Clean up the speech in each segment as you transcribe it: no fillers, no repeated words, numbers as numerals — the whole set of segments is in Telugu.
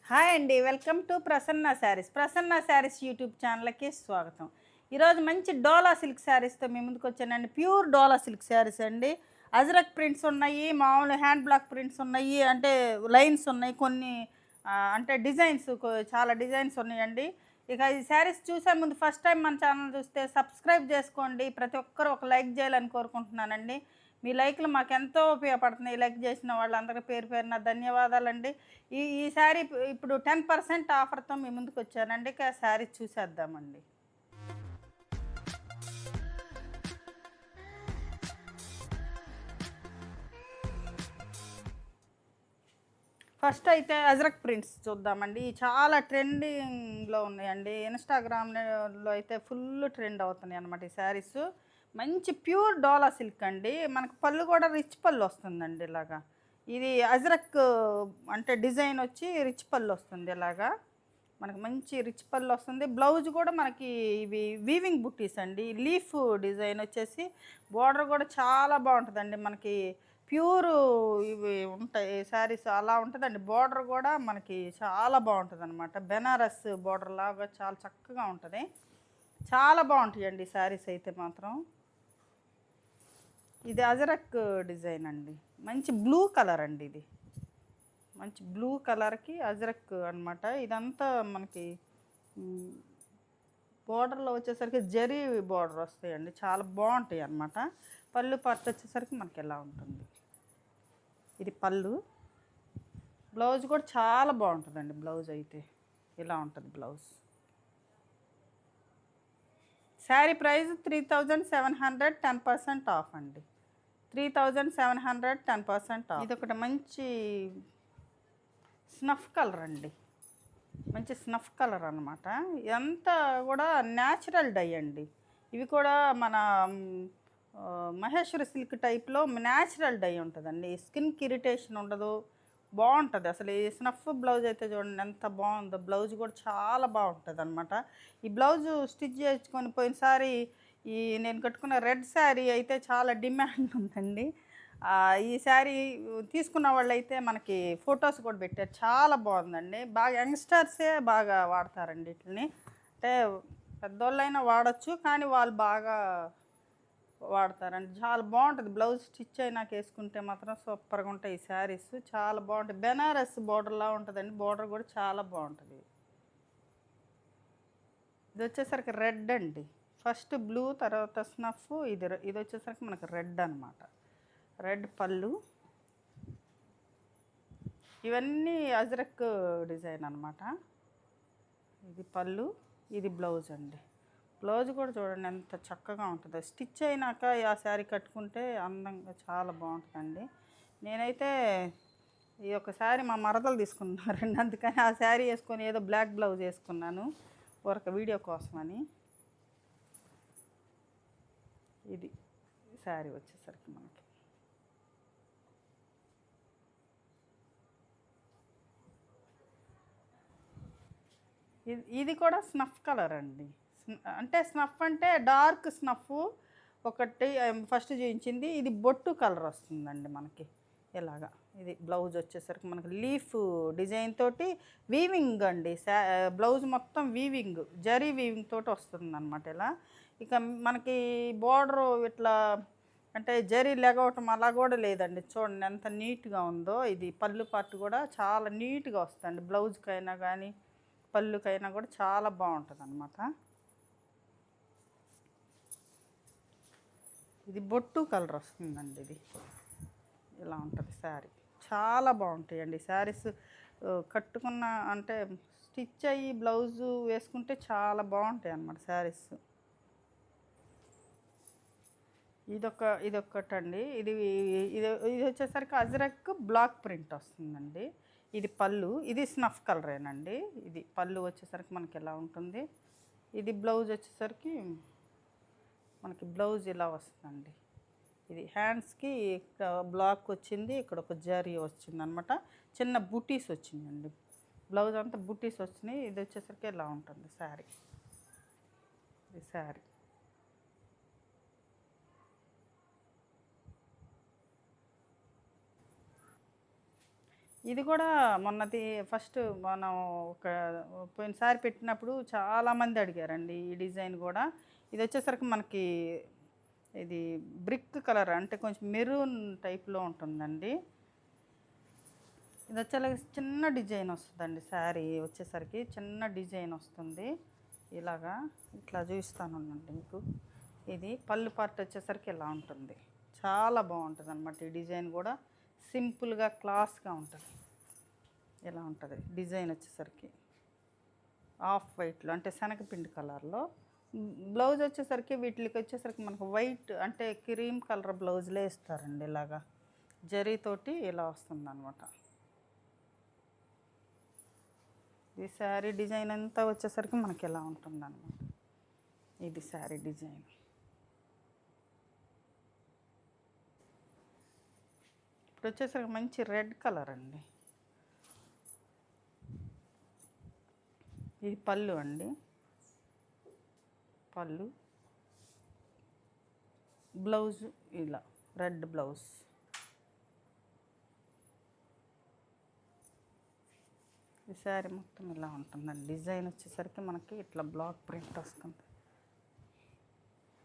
హాయ్ అండి, welcome to Prasanna saris. Prasanna saris YouTube ఛానల్కి స్వాగతం. ఈరోజు మంచి డోలా సిల్క్ శారీస్తో మీ ముందుకు వచ్చానండి. ప్యూర్ డోలా సిల్క్ శారీస్ అండి. అజ్రక్ ప్రింట్స్ ఉన్నాయి, మామూలు హ్యాండ్ బ్లాక్ ప్రింట్స్ ఉన్నాయి, అంటే లైన్స్ ఉన్నాయి కొన్ని, అంటే డిజైన్స్ చాలా డిజైన్స్ ఉన్నాయండి. ఇక ఈ శారీస్ చూసే ముందు ఫస్ట్ టైం మన ఛానల్ చూస్తే సబ్స్క్రైబ్ చేసుకోండి. ప్రతి ఒక్కరు ఒక లైక్ చేయాలని కోరుకుంటున్నానండి. మీ లైక్లు మాకెంతో ఉపయోగపడుతున్నాయి. లైక్ చేసిన వాళ్ళందరికీ పేరు పేరున ధన్యవాదాలండి. ఈ శారీ ఇప్పుడు 10% ఆఫర్తో మీ ముందుకు వచ్చానండి. ఇక శారీ చూసేద్దామండి. ఫస్ట్ అయితే అజ్రక్ ప్రింట్స్ చూద్దామండి. చాలా ట్రెండింగ్లో ఉన్నాయండి. ఇన్స్టాగ్రామ్లో అయితే ఫుల్ ట్రెండ్ అవుతున్నాయి అన్నమాట ఈ శారీస్. మంచి ప్యూర్ డోలా సిల్క్ అండి. మనకు పళ్ళు కూడా రిచ్ పళ్ళు వస్తుందండి. ఇలాగా ఇది అజ్రక్ అంటే డిజైన్ వచ్చి రిచ్ పళ్ళు వస్తుంది. ఇలాగా మనకు మంచి రిచ్ పళ్ళు వస్తుంది. బ్లౌజ్ కూడా మనకి ఇవి వీవింగ్ బుట్టీస్ అండి. లీఫ్ డిజైన్ వచ్చేసి బోర్డర్ కూడా చాలా బాగుంటుందండి. మనకి ప్యూరు ఇవి ఉంటాయి శారీస్ అలా ఉంటుందండి. బోర్డర్ కూడా మనకి చాలా బాగుంటుంది అనమాట. బెనారస్ బోర్డర్ లాగా చాలా చక్కగా ఉంటుంది. చాలా బాగుంటాయండి శారీస్ అయితే మాత్రం. ఇది అజరక్ డిజైన్ అండి. మంచి బ్లూ కలర్ అండి. ఇది మంచి బ్లూ కలర్కి అజరక్ అనమాట. ఇదంతా మనకి బోర్డర్లో వచ్చేసరికి జరీ బోర్డర్ వస్తాయండి. చాలా బాగుంటాయి అన్నమాట. పళ్ళు పట్టు వచ్చేసరికి మనకి ఎలా ఉంటుంది. ఇది పళ్ళు. బ్లౌజ్ కూడా చాలా బాగుంటుందండి. బ్లౌజ్ అయితే ఇలా ఉంటుంది బ్లౌజ్. శారీ ప్రైస్ 3700, 10% ఆఫ్ అండి. 3700, 10% ఆఫ్. ఇది ఒకటి మంచి స్నఫ్ కలర్ అండి. మంచి స్నఫ్ కలర్ అనమాట. ఇదంతా కూడా న్యాచురల్ డై అండి. ఇవి కూడా మన మహేశ్వరి సిల్క్ టైప్లో న్యాచురల్ డై ఉంటుందండి. స్కిన్కి ఇరిటేషన్ ఉండదు, బాగుంటుంది అసలు. ఈ స్నఫ్ బ్లౌజ్ అయితే చూడండి ఎంత బాగుందో. బ్లౌజ్ కూడా చాలా బాగుంటుంది అనమాట. ఈ బ్లౌజు స్టిచ్ చేసుకొని పోయినసారి నేను కట్టుకున్న రెడ్ శారీ అయితే చాలా డిమాండ్ ఉందండి. ఈ శారీ తీసుకున్న వాళ్ళు అయితే మనకి ఫొటోస్ కూడా పెట్టారు. చాలా బాగుందండి. బాగా యంగ్స్టర్సే బాగా వాడతారండి వీటిని. అంటే పెద్దోళ్ళైనా వాడచ్చు, కానీ వాళ్ళు బాగా వాడతారండి. చాలా బాగుంటుంది. బ్లౌజ్ స్టిచ్ అయినాక వేసుకుంటే మాత్రం సూపర్గా ఉంటాయి ఈ శారీస్. చాలా బాగుంటాయి. బెనారస్ బోర్డర్లా ఉంటుందండి. బోర్డర్ కూడా చాలా బాగుంటుంది. ఇది వచ్చేసరికి రెడ్ అండి. ఫస్ట్ బ్లూ, తర్వాత స్నఫ్. ఇది వచ్చేసరికి మనకి రెడ్ అనమాట. రెడ్ పళ్ళు. ఇవన్నీ అజ్రక్ డిజైన్ అనమాట. ఇది పళ్ళు, ఇది బ్లౌజ్ అండి. బ్లౌజ్ కూడా చూడండి ఎంత చక్కగా ఉంటుందో. స్టిచ్ అయినాక ఆ శారీ కట్టుకుంటే అందంగా చాలా బాగుంటుందండి. నేనైతే ఈ ఒక శారీ మా మరదలు తీసుకున్నారండి, అందుకని ఆ శారీ వేసుకొని ఏదో బ్లాక్ బ్లౌజ్ వేసుకున్నాను ఒక వీడియో కోసమని. ఇది శారీ వచ్చేసరికి మనకి ఇది కూడా స్నఫ్ కలర్ అండి. అంటే స్నఫ్ అంటే డార్క్ స్నఫ్ ఒకటి ఫస్ట్ చూపించింది. ఇది బొట్టు కలర్ వస్తుందండి మనకి ఇలాగా. ఇది బ్లౌజ్ వచ్చేసరికి మనకి లీఫ్ డిజైన్ తోటి వీవింగ్ అండి. బ్లౌజ్ మొత్తం వీవింగ్, జరీ వీవింగ్ తోటి వస్తుంది అనమాట ఇలా. ఇక మనకి బోర్డరు ఇట్లా అంటే జరీ లెగవటం అలా కూడా లేదండి. చూడండి ఎంత నీట్గా ఉందో. ఇది పళ్ళు పట్టు కూడా చాలా నీట్గా వస్తుంది. బ్లౌజ్కైనా కానీ పళ్ళుకైనా కూడా చాలా బాగుంటుంది అనమాట. ఇది బొట్టు కలర్ వస్తుందండి. ఇది ఇలా ఉంటుంది శారీ. చాలా బాగుంటాయండి శారీస్. కట్టుకున్న అంటే స్టిచ్ అయ్యి బ్లౌజు వేసుకుంటే చాలా బాగుంటాయి అన్నమాట శారీస్. ఇదొక్కటండి. ఇది ఇది ఇది వచ్చేసరికి అజ్రక్ బ్లాక్ ప్రింట్ వస్తుందండి. ఇది పళ్ళు. ఇది స్నఫ్ కలరేనండి. ఇది పళ్ళు వచ్చేసరికి మనకి ఎలా ఉంటుంది. ఇది బ్లౌజ్ వచ్చేసరికి మనకి బ్లౌజ్ ఇలా వస్తుందండి. ఇది హ్యాండ్స్కి బ్లాక్ వచ్చింది, ఇక్కడ ఒక జరీ వచ్చింది అనమాట. చిన్న బుటీస్ వచ్చిందండి. బ్లౌజ్ అంతా బుటీస్ వచ్చినాయి. ఇది వచ్చేసరికి ఇలా ఉంటుంది శారీ. ఇది శారీ. ఇది కూడా మొన్నది ఫస్ట్ మనం ఒక పోయినసారి పెట్టినప్పుడు చాలామంది అడిగారండి ఈ డిజైన్ కూడా. ఇది వచ్చేసరికి మనకి ఇది బ్రిక్ కలర్ అంటే కొంచెం మెరూన్ టైప్లో ఉంటుందండి. ఇది వచ్చేలాగా చిన్న డిజైన్ వస్తుందండి. శారీ వచ్చేసరికి చిన్న డిజైన్ వస్తుంది. ఇలాగా ఇట్లా చూపిస్తానండి మీకు. ఇది పళ్ళు పార్ట్ వచ్చేసరికి ఇలా ఉంటుంది. చాలా బాగుంటుంది అన్నమాట. ఈ డిజైన్ కూడా సింపుల్గా క్లాస్గా ఉంటుంది. ఇలా ఉంటుంది డిజైన్ వచ్చేసరికి ఆఫ్ వైట్లో అంటే శనగపిండి కలర్లో. బ్లౌజ్ వచ్చేసరికి వీటికి వచ్చేసరికి మనకు వైట్ అంటే క్రీమ్ కలర్ బ్లౌజ్లే ఇస్తారండి. ఇలాగా జరీతోటి ఇలా వస్తుంది అనమాట. ఈ శారీ డిజైన్ అంతా వచ్చేసరికి మనకి ఇలా ఉంటుంది అనమాట. ఇది శారీ డిజైన్. ఇప్పుడు వచ్చేసరికి మంచి రెడ్ కలర్ అండి. ఇది పళ్ళు అండి. పళ్ళు బ్లౌజ్ ఇలా రెడ్ బ్లౌజ్. ఈ శారీ మొత్తం ఇలా ఉంటుందండి. డిజైన్ వచ్చేసరికి మనకి ఇట్లా బ్లాక్ ప్రింట్ వస్తుంది.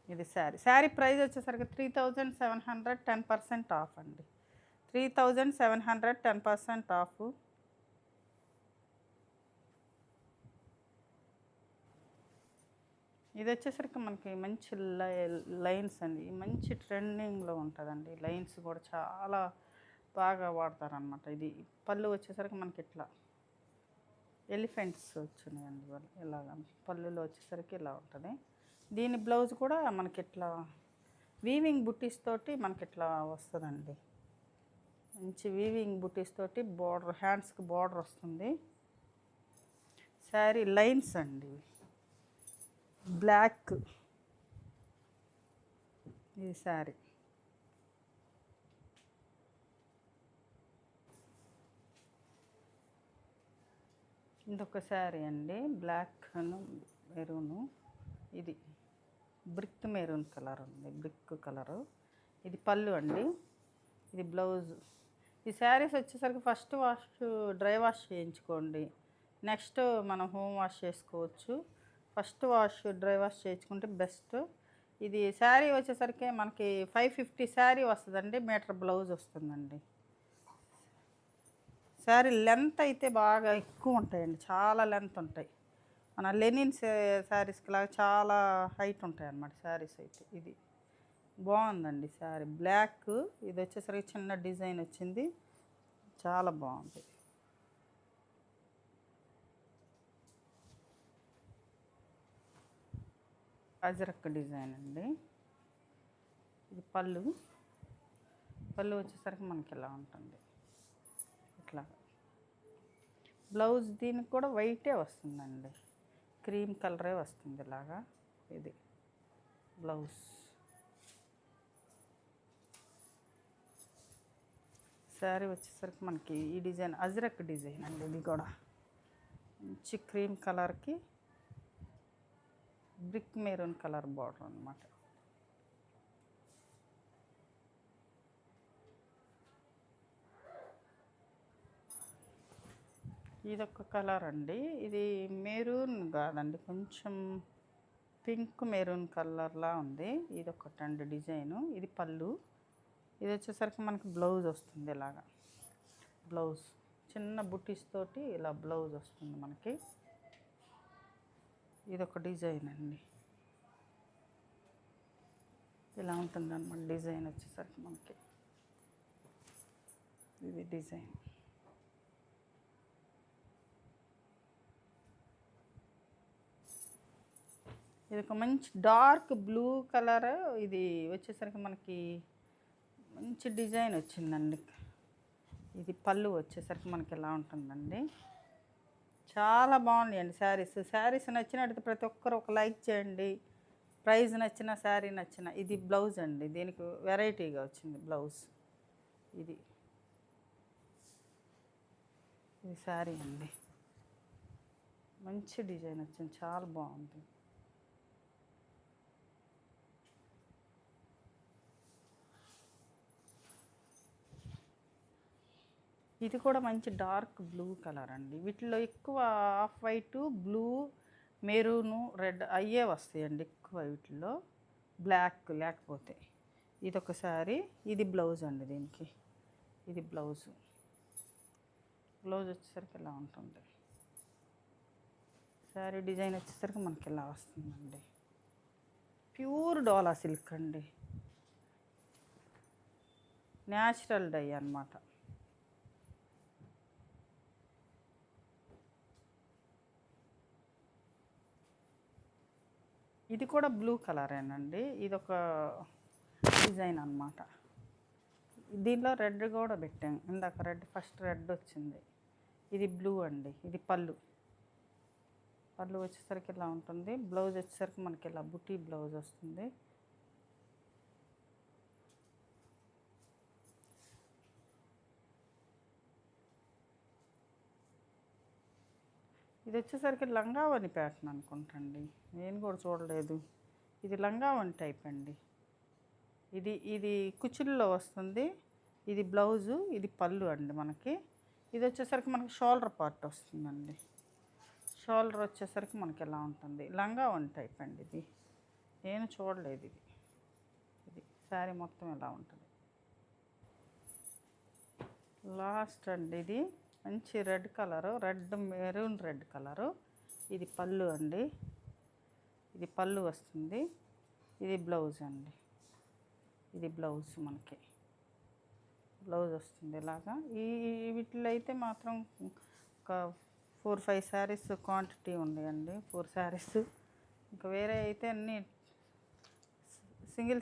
ఇది శారీ ప్రైస్ వచ్చేసరికి 3700 10% ఆఫ్ అండి. 3700 10% ఆఫ్. ఇది వచ్చేసరికి మనకి మంచి లైన్స్ అండి. మంచి ట్రెండింగ్లో ఉంటుందండి. లైన్స్ కూడా చాలా బాగా వాడతారనమాట. ఇది పళ్ళు వచ్చేసరికి మనకి ఇట్లా ఎలిఫెంట్స్ వచ్చినాయండి. ఇలాగ పళ్ళులో వచ్చేసరికి ఇలా ఉంటుంది. దీని బ్లౌజ్ కూడా మనకి ఇట్లా వీవింగ్ బుట్టీస్ తోటి మనకి ఇట్లా వస్తుందండి. మంచి వీవింగ్ బుట్టీస్ తోటి బార్డర్, హ్యాండ్స్కి బార్డర్ వస్తుంది. శారీ లైన్స్ అండి. బ్లాక్ ఇది శారీ. ఇదొక శారీ అండి. Black maroon. ఇది బ్రిక్ మెరూన్ కలర్ ఉంది. Brick colour. ఇది పళ్ళు అండి. ఇది బ్లౌజ్. ఈ శారీస్ వచ్చేసరికి ఫస్ట్ డ్రై వాష్ చేయించుకోండి. నెక్స్ట్ మనం హోమ్ వాష్ చేసుకోవచ్చు. ఫస్ట్ డ్రై వాష్ చేయించుకుంటే బెస్ట్. ఇది శారీ వచ్చేసరికి మనకి 550 శారీ వస్తుందండి. మీటర్ బ్లౌజ్ వస్తుందండి. శారీ లెంత్ అయితే బాగా ఎక్కువ ఉంటాయండి. చాలా లెంత్ ఉంటాయి. మన లెనిన్ శారీస్కి లాగా చాలా హైట్ ఉంటాయి అన్నమాట శారీస్ అయితే. ఇది బాగుందండి శారీ. బ్లాక్. ఇది వచ్చేసరికి చిన్న డిజైన్ వచ్చింది. చాలా బాగుంది. అజరక్ డిజైన్ అండి. ఇది పళ్ళు వచ్చేసరికి మనకి ఇలా ఉంటుంది. ఇట్లా బ్లౌజ్ దీనికి కూడా వైటే వస్తుందండి. క్రీమ్ కలరే వస్తుంది ఇలాగా. ఇది బ్లౌజ్. శారీ వచ్చేసరికి మనకి ఈ డిజైన్ అజరక్ డిజైన్ అండి. ఇది కూడా మంచి క్రీమ్ కలర్కి బ్రిక్ మెరూన్ కలర్ బార్డర్ అన్నమాట. ఇదొక కలర్ అండి. ఇది మెరూన్ కాదండి, కొంచెం పింక్ మెరూన్ కలర్లా ఉంది. ఇదొకటండి డిజైను. ఇది పళ్ళు. ఇది వచ్చేసరికి మనకి బ్లౌజ్ వస్తుంది ఇలాగా. బ్లౌజ్ చిన్న బుటీస్ తోటి ఇలా బ్లౌజ్ వస్తుంది మనకి. ఇదొక డిజైన్ అండి. ఇలా ఉంటుంది అన్నమాట డిజైన్ వచ్చేసరికి మనకి. ఇది డిజైన్. ఇది ఒక మంచి డార్క్ బ్లూ కలర్. ఇది వచ్చేసరికి మనకి మంచి డిజైన్ వచ్చిందండి. ఇది పళ్ళు వచ్చేసరికి మనకి ఎలా ఉంటుందండి. చాలా బాగున్నాయండి శారీస్ నచ్చినట్టు ప్రతి ఒక్కరు ఒక లైక్ చేయండి. ప్రైస్ నచ్చిన శారీ నచ్చిన. ఇది బ్లౌజ్ అండి. దీనికి వెరైటీగా వచ్చింది బ్లౌజ్. ఇది శారీ అండి. మంచి డిజైన్ వచ్చింది. చాలా బాగుంది. ఇది కూడా మంచి డార్క్ బ్లూ కలర్ అండి. వీటిలో ఎక్కువ off white, blue, maroon, red అయ్యే వస్తాయండి ఎక్కువ వీటిల్లో, బ్లాక్ లేకపోతే. ఇదొక శారీ, ఇది బ్లౌజ్ అండి దీనికి. ఇది బ్లౌజ్ వచ్చేసరికి ఇలా ఉంటుంది. శారీ డిజైన్ వచ్చేసరికి మనకి ఇలా వస్తుందండి. ప్యూర్ డోలా సిల్క్ అండి, న్యాచురల్ డై అన్నమాట. ఇది కూడా బ్లూ కలరేనండి. ఇది ఒక డిజైన్ అన్నమాట. దీనిలో రెడ్ కూడా పెట్టాం ఇందాక, రెడ్ ఫస్ట్ రెడ్ వచ్చింది. ఇది బ్లూ అండి. ఇది పళ్ళు వచ్చేసరికి ఇలా ఉంటుంది. బ్లౌజ్ వచ్చేసరికి మనకి ఇలా బుటీ బ్లౌజ్ వస్తుంది. ఇది వచ్చేసరికి లంగావని ప్యాటర్న్ అనుకుంటండి, నేను కూడా చూడలేదు. ఇది లంగావని టైప్ అండి. ఇది కుచ్చుల్లో వస్తుంది. ఇది బ్లౌజు, ఇది పళ్ళు అండి మనకి. ఇది వచ్చేసరికి మనకి షోల్డర్ పార్ట్ వస్తుందండి. షోల్డర్ వచ్చేసరికి మనకి ఎలా ఉంటుంది, లంగావని టైప్ అండి. ఇది నేను చూడలేదు. ఇది శారీ మొత్తం ఎలా ఉంటుంది. లాస్ట్ అండి, ఇది మంచి red colour, maroon red colour. ఇది పళ్ళు అండి. ఇది పళ్ళు వస్తుంది. ఇది బ్లౌజ్ అండి. ఇది బ్లౌజ్ మనకి బ్లౌజ్ వస్తుంది ఇలాగా. వీటిలో అయితే మాత్రం ఒక 4-5 శారీస్ క్వాంటిటీ ఉన్నాయండి. 4 శారీస్. ఇంకా వేరే అయితే అన్నీ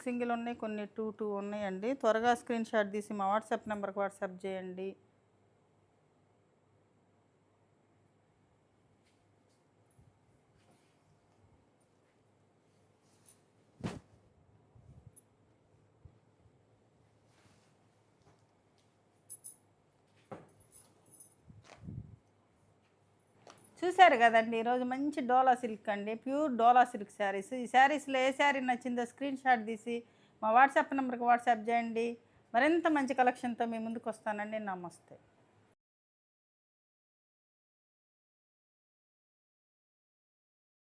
సింగిల్ ఉన్నాయి, కొన్ని 2 ఉన్నాయండి. త్వరగా స్క్రీన్ షాట్ తీసి మా వాట్సాప్ నెంబర్కి వాట్సాప్ చేయండి. చూశారు కదండి, ఈరోజు మంచి డోలా సిల్క్ అండి, ప్యూర్ డోలా సిల్క్ శారీస్. ఈ శారీస్లో ఏ శారీ నచ్చిందో స్క్రీన్ షాట్ తీసి మా వాట్సాప్ నెంబర్కి వాట్సాప్ చేయండి. మరింత మంచి కలెక్షన్తో మీ ముందుకు వస్తానండి. నమస్తే.